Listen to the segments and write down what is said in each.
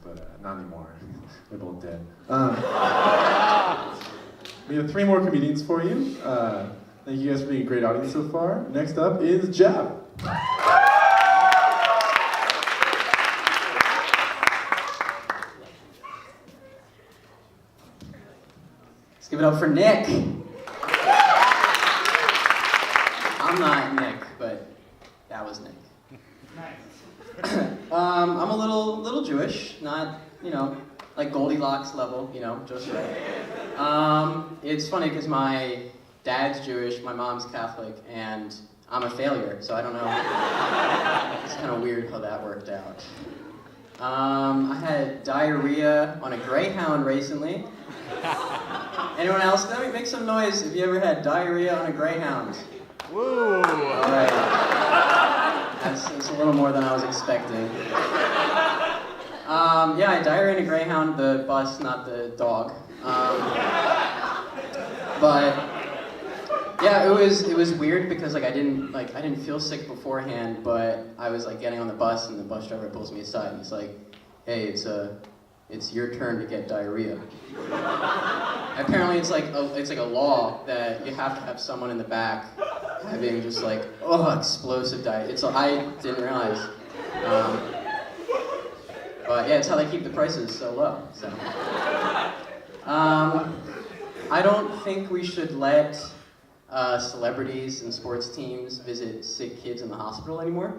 friends, but not anymore. They're both dead. We have 3 more comedians for you. Thank you guys for being a great audience so far. Next up is Jab. Let's give it up for Nick. I'm not Nick, but that was Nick. Nice. I'm a little Jewish, not, like Goldilocks level, just right. It's funny because my dad's Jewish, my mom's Catholic, and I'm a failure, so I don't know. It's kind of weird how that worked out. I had diarrhea on a Greyhound recently. Anyone else? Let me make some noise if you ever had diarrhea on a Greyhound. Woo! All right. That's a little more than I was expecting. Yeah, I had diarrhea in a Greyhound, the bus, not the dog. But yeah, it was weird because I didn't feel sick beforehand, but I was getting on the bus and the bus driver pulls me aside and he's like, "Hey, it's your turn to get diarrhea." Apparently it's like a law that you have to have someone in the back having just explosive diarrhea. I didn't realize. But yeah, it's how they keep the prices so low. So I don't think we should let celebrities and sports teams visit sick kids in the hospital anymore.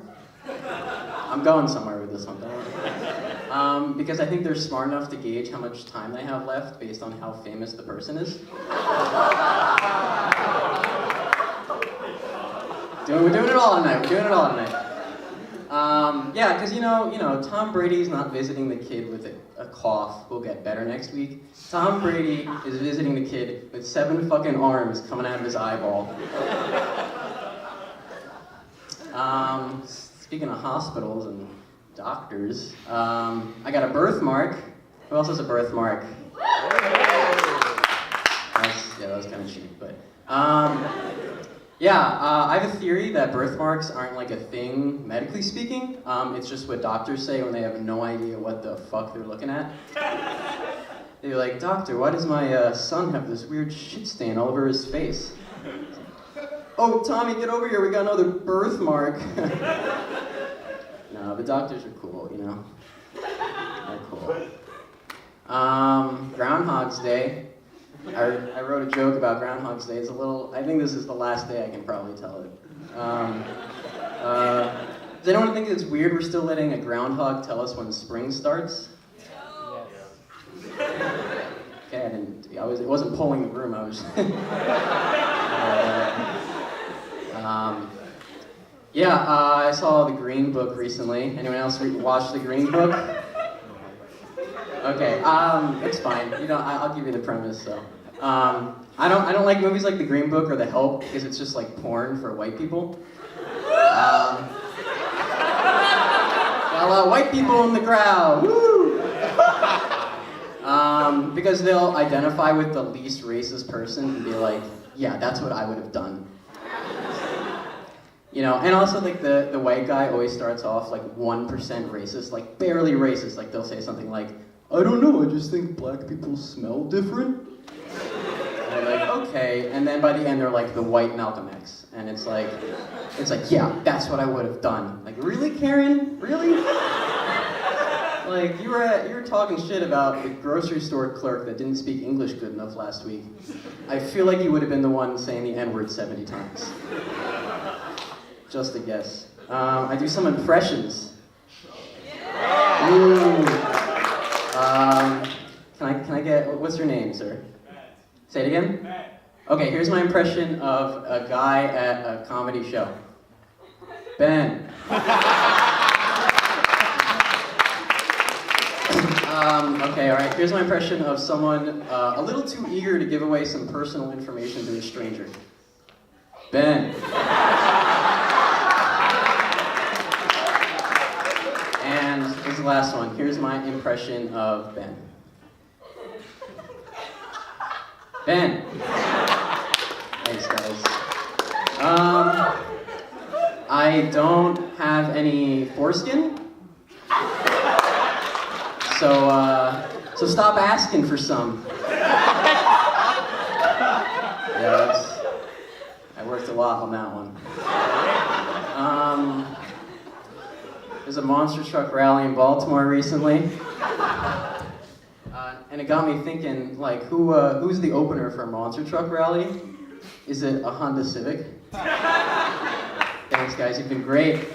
I'm going somewhere with this one, don't worry. Because I think they're smart enough to gauge how much time they have left based on how famous the person is. We're doing it all tonight. Yeah, because Tom Brady's not visiting the kid with a cough who'll get better next week. Tom Brady is visiting the kid with 7 fucking arms coming out of his eyeball. Speaking of hospitals and doctors, I got a birthmark. Who else has a birthmark? That was kind of cheap, but I have a theory that birthmarks aren't a thing medically speaking. It's just what doctors say when they have no idea what the fuck they're looking at. They're like, "Doctor, why does my son have this weird shit stain all over his face?" "Oh, Tommy, get over here, we got another birthmark." No, the doctors are cool, They're cool. Groundhog's Day. I wrote a joke about Groundhog's Day. I think this is the last day I can probably tell it. Does anyone think it's weird we're still letting a groundhog tell us when spring starts? Okay, it wasn't polling the room, I was... I saw The Green Book recently. Anyone else watch The Green Book? Okay, it's fine. I'll give you the premise, so. I don't like movies like The Green Book or The Help because it's just porn for white people. Got a lot of white people in the crowd, woo! Because they'll identify with the least racist person and be like, "Yeah, that's what I would have done." And also the white guy always starts off 1% racist, barely racist. They'll say something like, "I don't know, I just think black people smell different." And they're like, "Okay," and then by the end they're like the white Malcolm X, and it's like, "Yeah, that's what I would have done." Really, Karen? Really? You were talking shit about the grocery store clerk that didn't speak English good enough last week. I feel like you would have been the one saying the N-word 70 times. Just a guess. I do some impressions. Ooh. Can I get, what's your name, sir? Say it again? Okay, here's my impression of a guy at a comedy show. Ben. Okay, alright, here's my impression of someone a little too eager to give away some personal information to a stranger. Ben. And here's the last one. Here's my impression of Ben. Ben. Thanks, guys. I don't have any foreskin. So stop asking for some. Yeah, I worked a lot on that one. There's a monster truck rally in Baltimore recently. And it got me thinking, like, who's the opener for a monster truck rally? Is it a Honda Civic? Thanks, guys. You've been great.